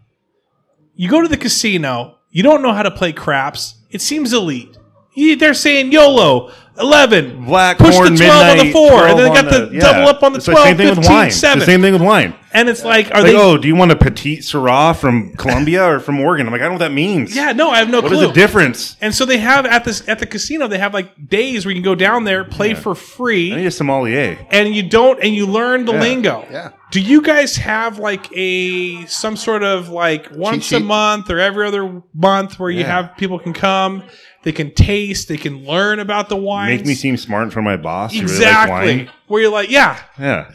You go to the casino. You don't know how to play craps. It seems elite. They're saying YOLO, 11. Black push corn, the 12 on the 4. And then they got the double up on the 12, same thing 15, with wine. 7. The same thing with wine. And it's like, are they? they? Oh, do you want a Petite Syrah from Colombia or from Oregon? I'm like, I don't know what that means. Yeah, no, I have no clue. What is the difference? And so they have at the casino, they have days where you can go down there, play for free. I need a sommelier. And you learn the lingo. Yeah. Do you guys have some sort of once a month or every other month where you have people can come, they can taste, they can learn about the wines? Make me seem smart in front of my boss. Exactly. Really like wine. Where you're yeah.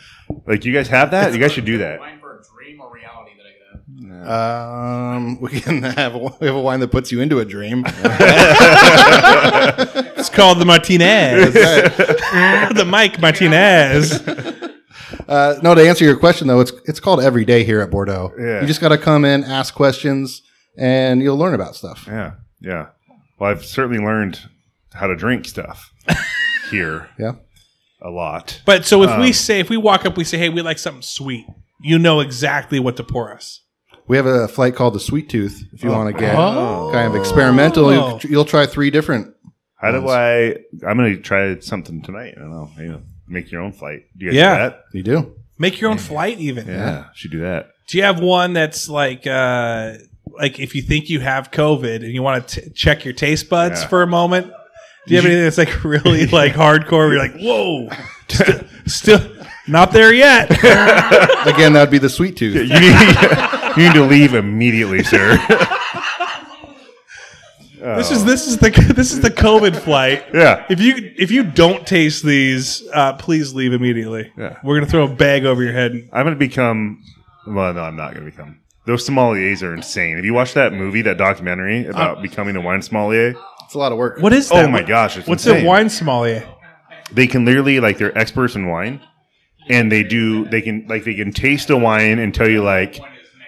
You guys have that? You guys should do that. Wine for a dream or reality that I could have. We have a wine that puts you into a dream. It's called the Martinez. The Mike Martinez. No, to answer your question though, it's called every day here at Bourdeaux. Yeah. You just got to come in, ask questions, and you'll learn about stuff. Yeah. Well, I've certainly learned how to drink stuff here. Yeah. A lot. But so if we walk up, we say, hey, we like something sweet. You know exactly what to pour us. We have a flight called the Sweet Tooth. If you want to get kind of experimental, you'll try 3 different. How do I'm going to try something tonight. I don't know. Make your own flight. Do you guys do that? You do. Make your own flight even. Yeah. Should do that. Do you have one that's if you think you have COVID and you want to check your taste buds for a moment? Do you have anything that's really hardcore where you're like, whoa, still not there yet? Again, that would be the Sweet Tooth. You need to leave immediately, sir. This is the COVID flight. Yeah. If you don't taste these, please leave immediately. Yeah. We're gonna throw a bag over your head. I'm going to become. Well, no, I'm not going to become. Those sommeliers are insane. Have you watched that movie, that documentary about becoming a wine sommelier? It's a lot of work. What is that? Oh my gosh, it's What's insane. a wine sommelier? They can literally they're experts in wine, and they can taste a wine and tell you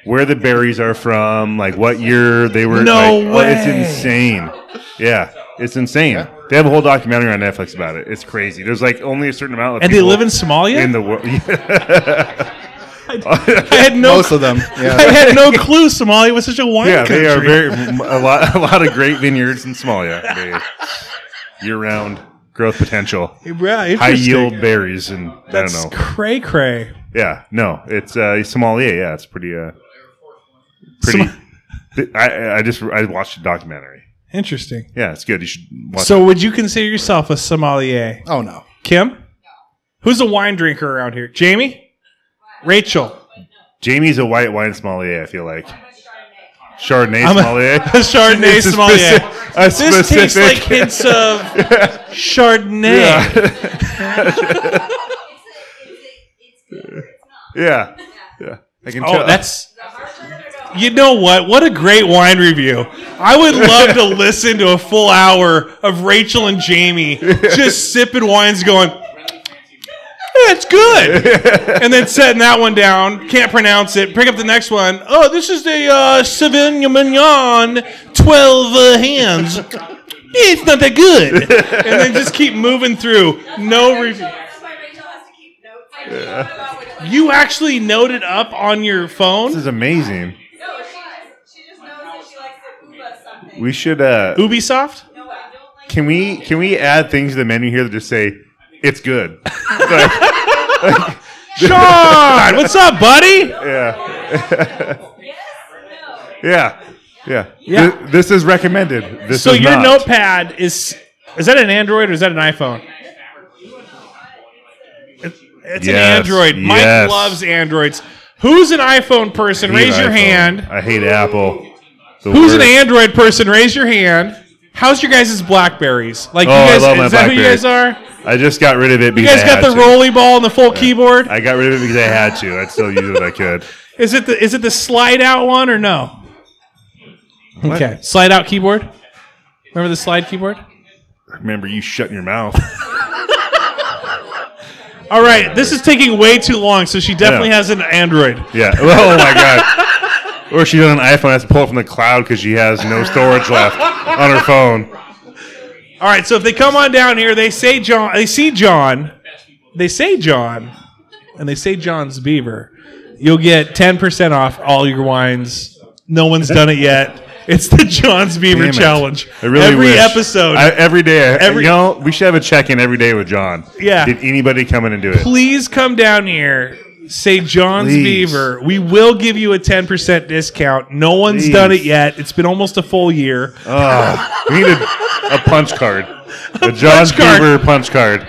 where the berries are from, what year they were. No way. Oh, it's insane. Yeah, it's insane. Yeah. They have a whole documentary on Netflix about it. It's crazy. There's only a certain amount of and people they live in Somalia in the world. I had most of them. Yeah. I had no clue Somalia was such a wine country. Yeah, they are a lot of great vineyards in Somalia. Year-round growth potential. Yeah, high yield berries, and that's I don't know. Cray cray. Yeah, no, it's Somalia. Yeah, it's pretty. I watched a documentary. Interesting. Yeah, it's good. You should watch. So, would you consider yourself a sommelier? Oh no, Kim. No. Who's a wine drinker around here? Jamie. Rachel. Jamie's a white wine sommelier, I feel like. Chardonnay sommelier. A Chardonnay sommelier. This tastes like hints of Chardonnay. Yeah. I can tell. That's... You know what? What a great wine review. I would love to listen to a full hour of Rachel and Jamie just sipping wines going... it's good. And then setting that one down, can't pronounce it. Pick up the next one. Oh, this is the Sauvignon Mignon 12 hands. It's not that good. And then just keep moving through. No review. That's why Rachel has to keep notes. I know about which one. You actually noted up on your phone? This is amazing. No, she just knows that she likes to Uba something. We should. Ubisoft? No, I don't like Can we add things to the menu here that just say it's good? Sean, what's up, buddy? Yeah. yes, no. Yeah. Yeah. Yeah. This is recommended. This So is your not. notepad is that an Android or is that an iPhone? It's an Yes, Android. Mike yes. loves Androids. Who's an iPhone person? I hate Raise your iPhone. hand. I hate Apple. The Who's an worst. Android person? Raise your hand. How's your guys' Blackberries? Like Oh, you I guys, love my is that who you guys Blackberry. are? I just got rid of it You because guys I got had the to. rolly ball and the full keyboard? I got rid of it because I had to. I'd still use it if I could. Is it the slide out one or no? Okay, slide out keyboard. Remember the slide keyboard? Remember you shutting your mouth. All right, this is taking way too long, so she definitely Yeah. has an Android. Yeah. Oh my god. Or she's on an iPhone, has to pull it from the cloud because she has no storage left on her phone. All right, so if they come on down here, they say John, and they say John's Beaver, you'll get 10% off all your wines. No one's done it yet. It's the John's Beaver Damn it. Challenge. I really Every wish. episode. Every day. Every- You know, we should have a check-in every day with John. Yeah. Did anybody come in and do it? Please come down here. Say John's Please. Beaver. We will give you a 10% discount. No one's Please. done it yet. It's been almost a full year. Oh, we need a punch card. A John's card. Beaver punch card.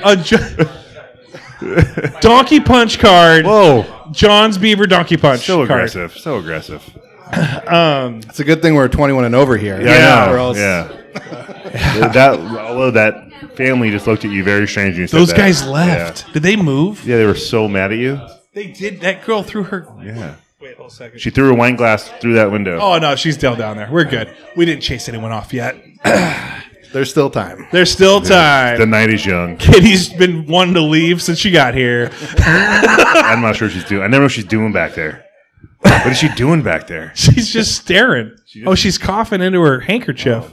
Donkey punch card. Whoa. John's Beaver donkey punch. So card. aggressive. So aggressive. It's a good thing we're 21 and over here. Yeah, I Or know. else- Yeah. Although that family just looked at you very strange when you said Those that. guys left. Did they move? Yeah, they were so mad at you. They did. That girl threw her. Yeah. Wait, hold a second. She threw a wine glass through that window. Oh no, she's still down there. We're good. We didn't chase anyone off yet. There's still time. There's still time. The night is young. Kitty's been wanting to leave since she got here. I'm not sure what she's doing. I never know what she's doing back there. What is she doing back there? She's just staring. Oh, she's coughing into her handkerchief.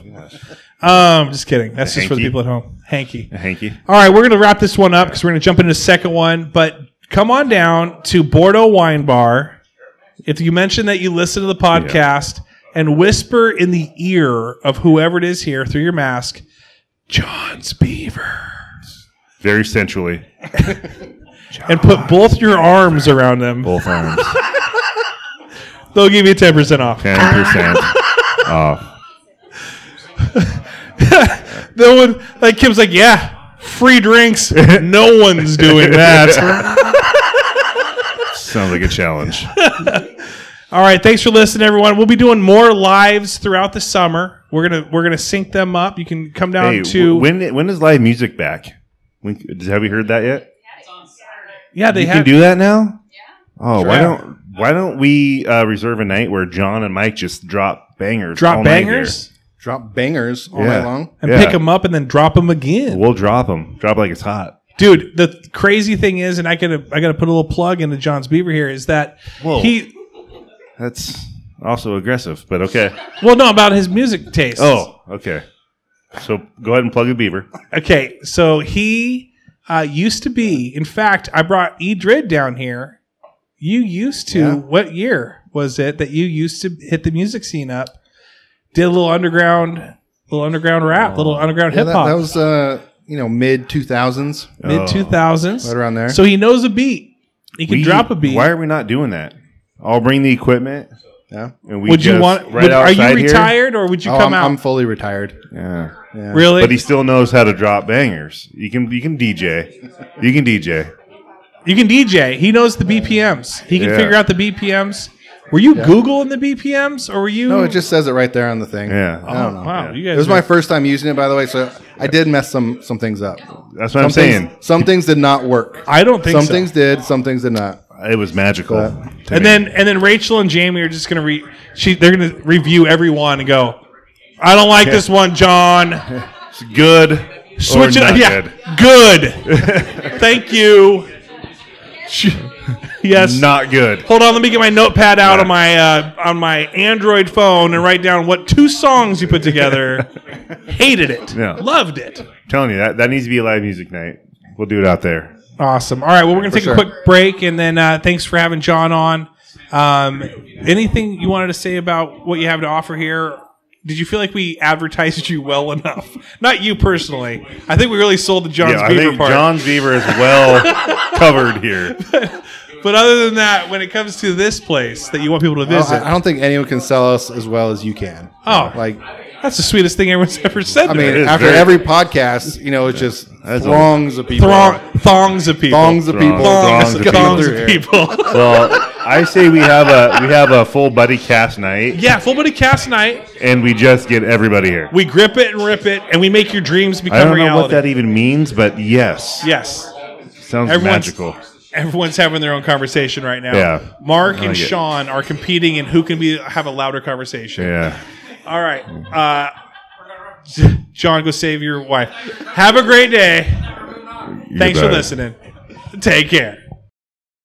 Just kidding. That's just for the hanky? people at home. Hanky. A hanky? All right, we're going to wrap this one up because we're going to jump into the second one. But come on down to Bourdeaux Wine Bar. If you mention that you listen to the podcast and whisper in the ear of whoever it is here through your mask, John's Beaver. Very sensually. And put both your arms around them. Both arms. They'll give you 10% off. 10% off. No one, like Kim's like, yeah, free drinks. No one's doing that. Sounds like a challenge. All right, thanks for listening, everyone. We'll be doing more lives throughout the summer. We're gonna sync them up. You can come down Hey, to when is live music back? Have you heard that yet? yeah. They You have can do that now? Oh, Sure. why don't we reserve a night where John and Mike just drop bangers? all drop night bangers Drop bangers all Yeah. night long. and Yeah. pick them up and then drop them here? again. We'll drop them. Drop it like it's hot. Dude, the crazy thing is, and I gotta put a little plug into John's Beaver here, is that Whoa. he That's also aggressive, but okay. no, about his music taste. Oh, okay. So go ahead and plug a beaver. Okay, so he used to be. In fact, I brought Edred down here. You used to. Yeah. What year was it that you used to hit the music scene up? Did a little underground rap, little underground Yeah, hip hop. that was mid 2000s, mid 2000s, right around there. So he knows a beat. He can drop a beat. Why are we not doing that? I'll bring the equipment. Yeah. And we Would you just want? right are you outside here? retired or would you come out? I'm fully retired. Yeah. Yeah. Really? But he still knows how to drop bangers. You can DJ. You can DJ. You can DJ. He knows the BPMs. He can Yeah. figure out the BPMs. Were you Googling the BPMs or were you? No, it just says it right there on the thing. Yeah. I don't know. Wow, you guys. It was are- my first time using it, by the way, so I did mess some things up. That's what I'm Some saying. things, some things did not work. I don't think Some so. things did, some things did not. It was magical. to And me. then Rachel and Jamie are just gonna they're gonna review every one and go, I don't like this one, John. It's good. Switch or it. not Yeah, good. good. Thank you. Yes. Not good. Hold on, let me get my notepad out on my Android phone and write down what 2 songs you put together. Hated it. Yeah. Loved it. I'm telling you, that needs to be a live music night. We'll do it out there. Awesome. All right, well, we're going to take a quick break, and then thanks for having John on. Anything you wanted to say about what you have to offer here? Did you feel like we advertised you well enough? Not you personally. I think we really sold the John's I Beaver think part. John's Beaver is well covered here. But other than that, when it comes to this place that you want people to visit, I don't think anyone can sell us as well as you can. Oh. Like, that's the sweetest thing everyone's ever said. I to mean, me. after every podcast, it's just That's throngs of people. Thongs of people. Thongs of people. Throngs of Thongs people. of people. Well, I say we have a full buddy cast night, Yeah, full body cast night. and we just get everybody here. We grip it and rip it, and we make your dreams I become don't know reality. what that even means, but yes, Yes. sounds Everyone's- magical. Everyone's having their own conversation right now. Yeah. Mark I and like it. Sean are competing in who can have a louder conversation. Yeah. All right. John, go save your wife. Have a great day. Thanks for bet. listening. Take care.